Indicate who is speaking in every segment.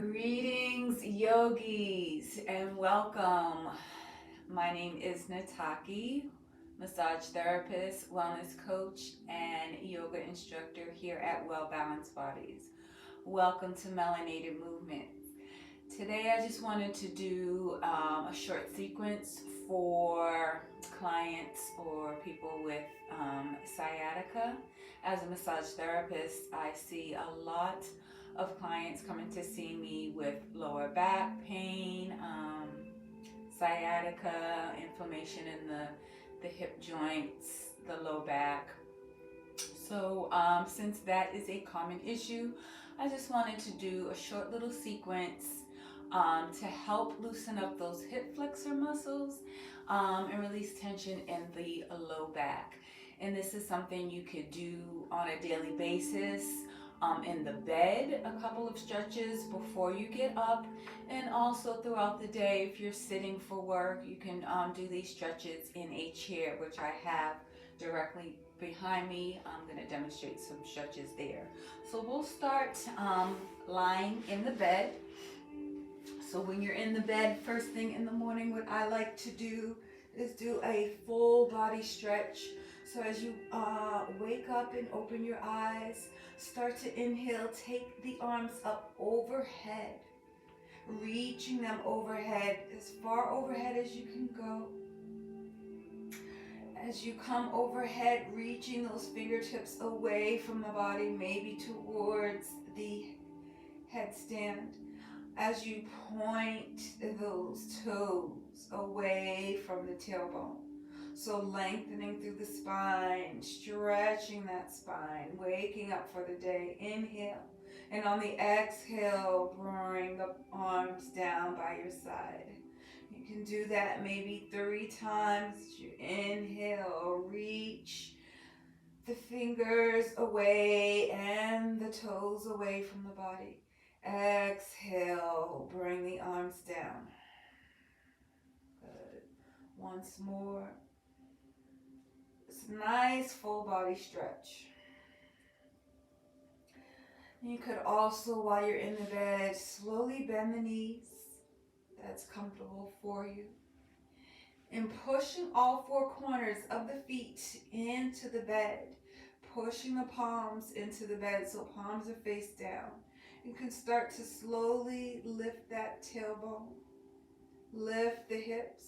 Speaker 1: Greetings, yogis, and welcome. My name is Nataki, massage therapist, wellness coach, and yoga instructor here at Well Balanced Bodies. Welcome to Melanated Movements. Today, I just wanted to do a short sequence for clients or people with sciatica. As a massage therapist, I see a lot of clients coming to see me with lower back pain, sciatica, inflammation in the hip joints, the low back. So since that is a common issue, I just wanted to do a short little sequence to help loosen up those hip flexor muscles and release tension in the low back. And this is something you could do on a daily basis. In the bed, a couple of stretches before you get up, and also throughout the day. If you're sitting for work, you can do these stretches in a chair, which I have directly behind me. I'm going to demonstrate some stretches there. So we'll start lying in the bed. So when you're in the bed first thing in the morning, what I like to do is do a full body stretch. So as you wake up and open your eyes, start to inhale, take the arms up overhead, reaching them overhead, as far overhead as you can go. As you come overhead, reaching those fingertips away from the body, maybe towards the headstand. As you point those toes away from the tailbone. So lengthening through the spine, stretching that spine, waking up for the day. Inhale. And on the exhale, bring the arms down by your side. You can do that maybe 3 times. You inhale, reach the fingers away and the toes away from the body. Exhale, bring the arms down. Good. Once more. It's a nice full body stretch. You could also, while you're in the bed, slowly bend the knees. That's comfortable for you. And pushing all 4 corners of the feet into the bed. Pushing the palms into the bed so palms are face down. You can start to slowly lift that tailbone. Lift the hips.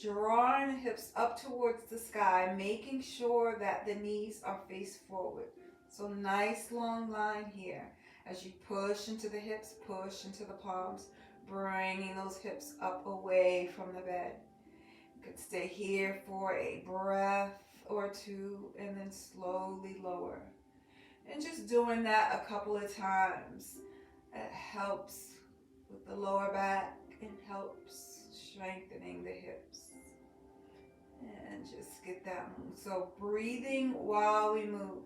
Speaker 1: Drawing the hips up towards the sky, making sure that the knees are face forward. So nice long line here. As you push into the hips, push into the palms, bringing those hips up away from the bed. You could stay here for a breath or 2 and then slowly lower. And just doing that a couple of times, it helps with the lower back and helps strengthening the hips. And just get that move. So breathing while we move.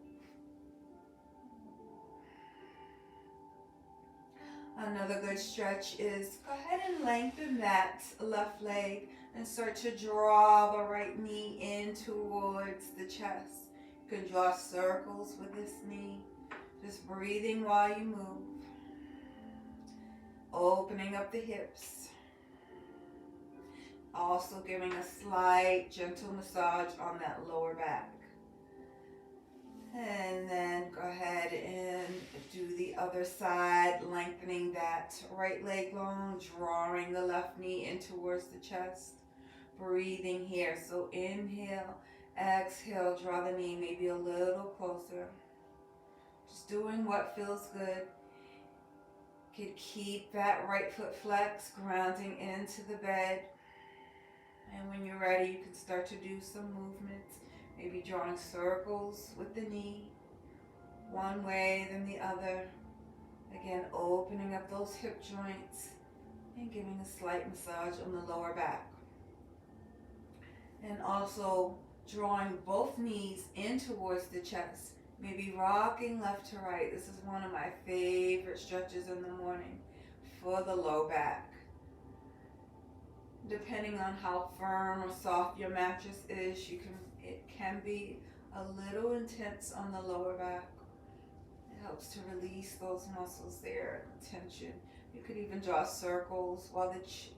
Speaker 1: Another good stretch is go ahead and lengthen that left leg and start to draw the right knee in towards the chest. You can draw circles with this knee. Just breathing while you move. Opening up the hips. Also giving a slight gentle massage on that lower back. And then go ahead and do the other side, lengthening that right leg long, drawing the left knee in towards the chest. Breathing here. So inhale, exhale, draw the knee maybe a little closer. Just doing what feels good. You could keep that right foot flexed, grounding into the bed. And when you're ready, you can start to do some movements. Maybe drawing circles with the knee, one way then the other. Again, opening up those hip joints and giving a slight massage on the lower back. And also drawing both knees in towards the chest. Maybe rocking left to right. This is one of my favorite stretches in the morning for the low back. Depending on how firm or soft your mattress is, it can be a little intense on the lower back. It helps to release those muscles there, tension. You could even draw circles while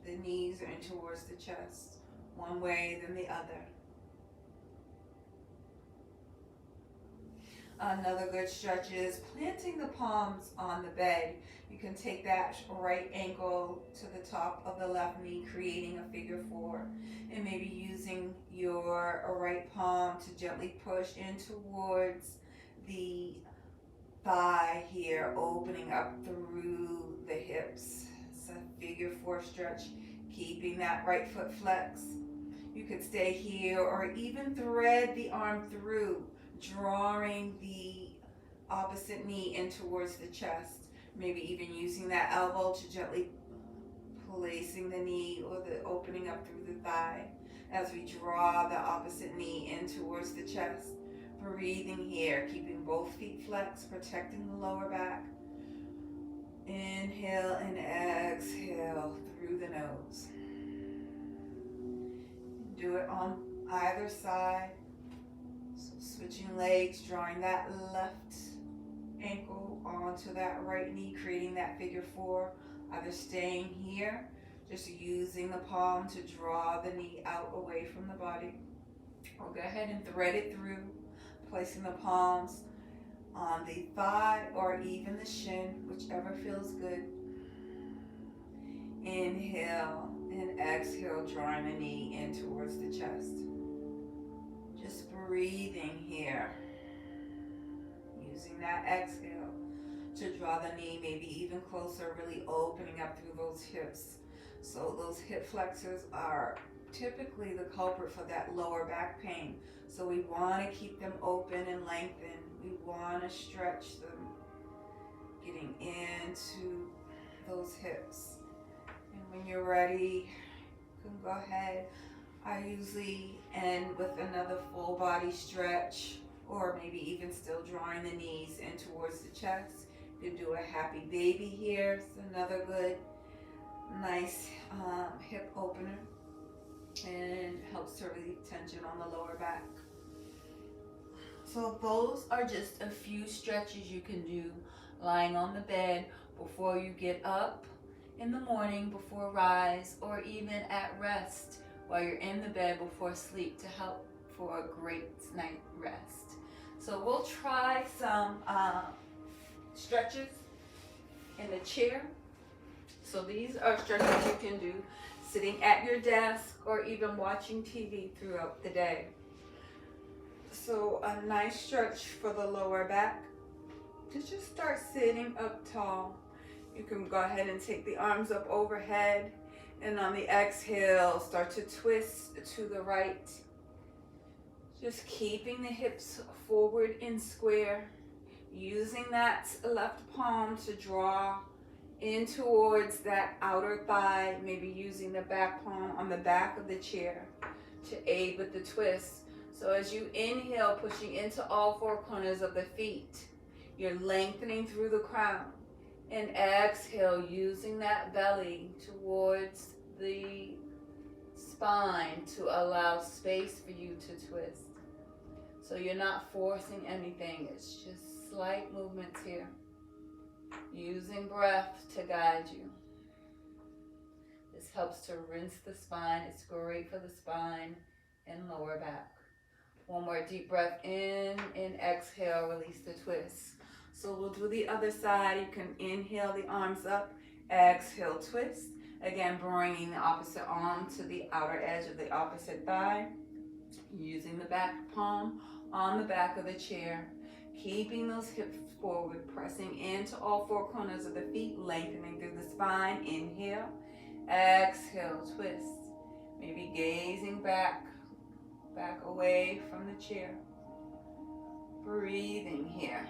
Speaker 1: the knees are in towards the chest, one way then the other. Another good stretch is planting the palms on the bed. You can take that right ankle to the top of the left knee, creating a figure four, and maybe using your right palm to gently push in towards the thigh here, opening up through the hips. It's a figure four stretch, keeping that right foot flexed. You could stay here or even thread the arm through, drawing the opposite knee in towards the chest. Maybe even using that elbow to gently placing the knee or the opening up through the thigh as we draw the opposite knee in towards the chest. Breathing here, keeping both feet flexed, protecting the lower back. Inhale and exhale through the nose. Do it on either side. So switching legs, drawing that left ankle onto that right knee, creating that figure four. Either staying here, just using the palm to draw the knee out away from the body. Or go ahead and thread it through, placing the palms on the thigh or even the shin, whichever feels good. Inhale and exhale, drawing the knee in towards the chest. Just breathing here. Using that exhale to draw the knee maybe even closer, really opening up through those hips. So those hip flexors are typically the culprit for that lower back pain. So we want to keep them open and lengthened. We want to stretch them, getting into those hips. And when you're ready, you can go ahead. I usually end with another full body stretch, or maybe even still drawing the knees in towards the chest. You can do a happy baby here. It's another good, nice hip opener, and helps to relieve tension on the lower back. So those are just a few stretches you can do lying on the bed before you get up in the morning, before rise, or even at rest while you're in the bed before sleep to help for a great night rest. So we'll try some stretches in the chair. So these are stretches you can do sitting at your desk or even watching TV throughout the day. So a nice stretch for the lower back to just start sitting up tall. You can go ahead and take the arms up overhead, and on the exhale start to twist to the right. Just keeping the hips forward in square, using that left palm to draw in towards that outer thigh, maybe using the back palm on the back of the chair to aid with the twist. So as you inhale, pushing into all four corners of the feet, you're lengthening through the crown. And exhale, using that belly towards the spine to allow space for you to twist. So you're not forcing anything, it's just slight movements here. Using breath to guide you. This helps to rinse the spine. It's great for the spine and lower back. One more deep breath in and exhale, release the twist. So we'll do the other side. You can inhale the arms up, exhale, twist. Again, bringing the opposite arm to the outer edge of the opposite thigh. Using the back palm on the back of the chair. Keeping those hips forward, pressing into all four corners of the feet, lengthening through the spine. Inhale, exhale, twist. Maybe gazing back away from the chair. Breathing here.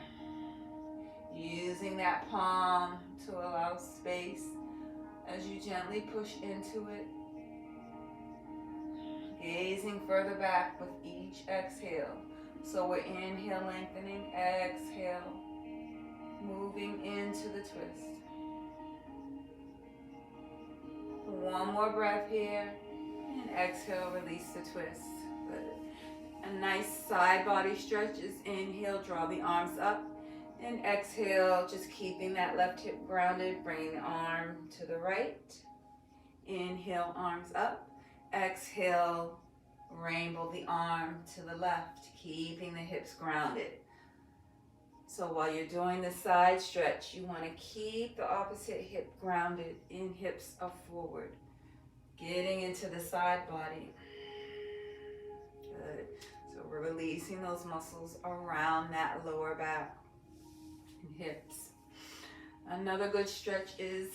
Speaker 1: Using that palm to allow space as you gently push into it. Gazing further back with each exhale. So we're inhale, lengthening, exhale, moving into the twist. One more breath here, and exhale, release the twist. Good. A nice side body stretch is inhale, draw the arms up, And exhale, just keeping that left hip grounded, bringing the arm to the right. Inhale, arms up. Exhale, rainbow the arm to the left, keeping the hips grounded. So while you're doing the side stretch, you want to keep the opposite hip grounded in hips up forward. Getting into the side body. Good. So we're releasing those muscles around that lower back and hips. Another good stretch is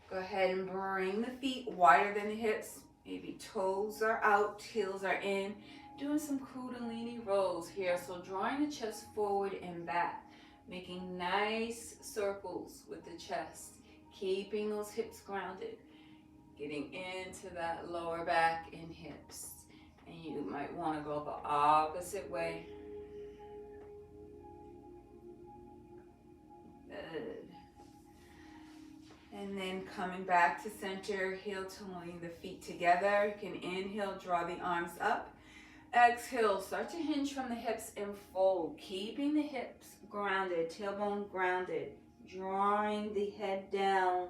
Speaker 1: go ahead and bring the feet wider than the hips. Maybe toes are out, heels are in. Doing some kundalini rolls here. So drawing the chest forward and back. Making nice circles with the chest. Keeping those hips grounded. Getting into that lower back and hips. And you might want to go the opposite way. Good. And then coming back to center, heel toeing the feet together. You can inhale, draw the arms up. Exhale, start to hinge from the hips and fold. Keeping the hips grounded, tailbone grounded. Drawing the head down.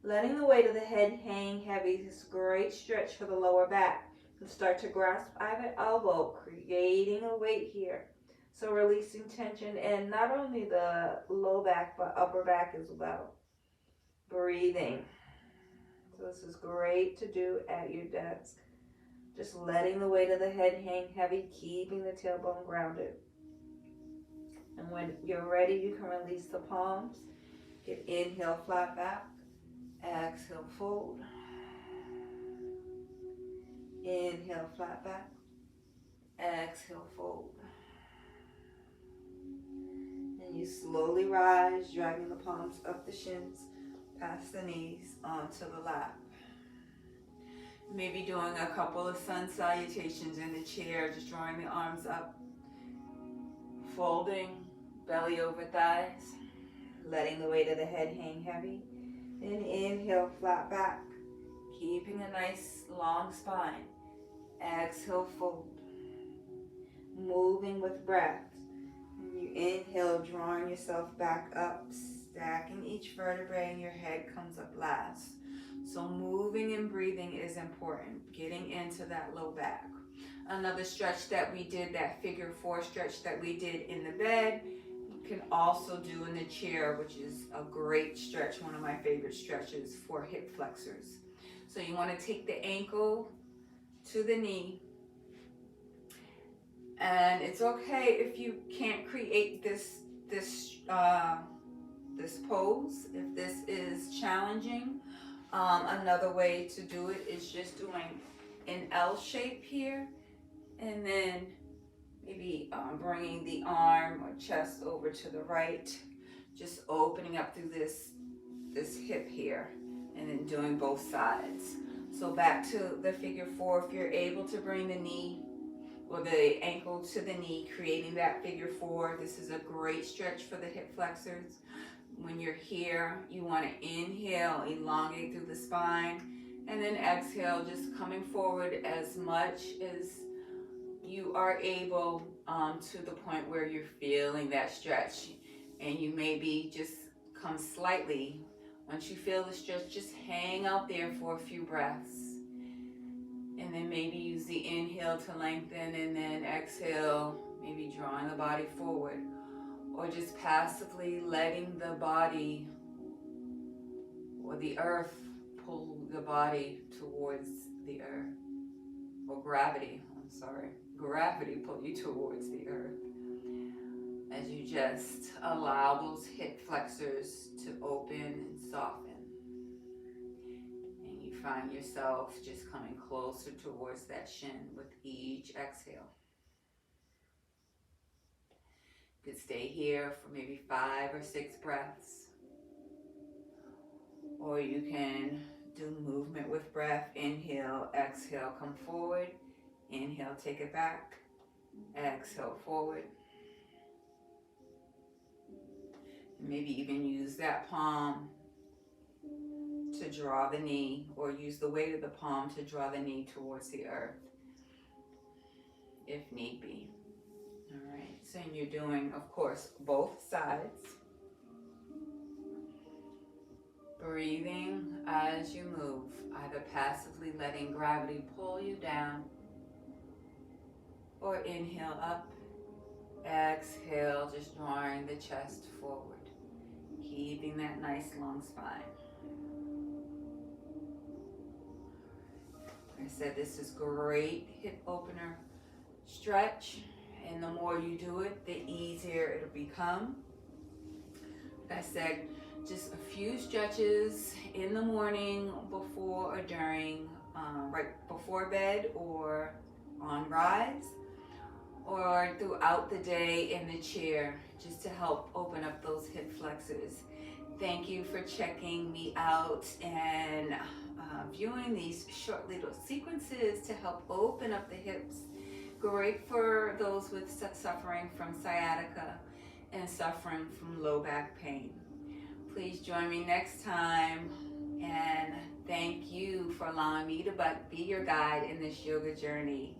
Speaker 1: Letting the weight of the head hang heavy. This is a great stretch for the lower back. And start to grasp either elbow, creating a weight here. So releasing tension in not only the low back, but upper back as well. Breathing. So this is great to do at your desk. Just letting the weight of the head hang heavy, keeping the tailbone grounded. And when you're ready, you can release the palms. You can inhale, flat back. Exhale, fold. Inhale, flat back. Exhale, fold. And you slowly rise, dragging the palms up the shins, past the knees, onto the lap. Maybe doing a couple of sun salutations in the chair, just drawing the arms up, folding, belly over thighs, letting the weight of the head hang heavy. Then inhale, flat back, keeping a nice long spine. Exhale, fold. Moving with breath. And you inhale, drawing yourself back up, stacking each vertebrae, and your head comes up last. So moving and breathing is important, getting into that low back. Another stretch that we did, that figure 4 stretch that we did in the bed, you can also do in the chair, which is a great stretch, one of my favorite stretches for hip flexors. So you want to take the ankle to the knee. And it's okay if you can't create this pose, if this is challenging. Another way to do it is just doing an L shape here, and then maybe bringing the arm or chest over to the right, just opening up through this hip here, and then doing both sides. So back to the figure 4, if you're able to bring the knee or the ankle to the knee, creating that figure 4. This is a great stretch for the hip flexors. When you're here, you want to inhale, elongate through the spine, and then exhale, just coming forward as much as you are able to the point where you're feeling that stretch. And you maybe just come slightly. Once you feel the stretch, just hang out there for a few breaths. And then maybe use the inhale to lengthen, and then exhale, maybe drawing the body forward. Or just passively letting the body or the earth pull the body towards the earth. Or gravity pull you towards the earth. As you just allow those hip flexors to open and soften. And you find yourself just coming closer towards that shin with each exhale. You could stay here for maybe 5 or 6 breaths. Or you can do movement with breath. Inhale, exhale, come forward. Inhale, take it back. Exhale, forward. Maybe even use that palm to draw the knee, or use the weight of the palm to draw the knee towards the earth, if need be. All right, so you're doing, of course, both sides. Breathing as you move, either passively letting gravity pull you down, or inhale up, exhale, just drawing the chest forward, keeping that nice long spine. Like I said, this is great hip opener stretch, and the more you do it, the easier it'll become. Like I said, just a few stretches in the morning, before or during, right before bed or on rise, or throughout the day in the chair, just to help open up those hip flexors. Thank you for checking me out and viewing these short little sequences to help open up the hips. Great for those with suffering from sciatica and suffering from low back pain. Please join me next time, and thank you for allowing me to be your guide in this yoga journey.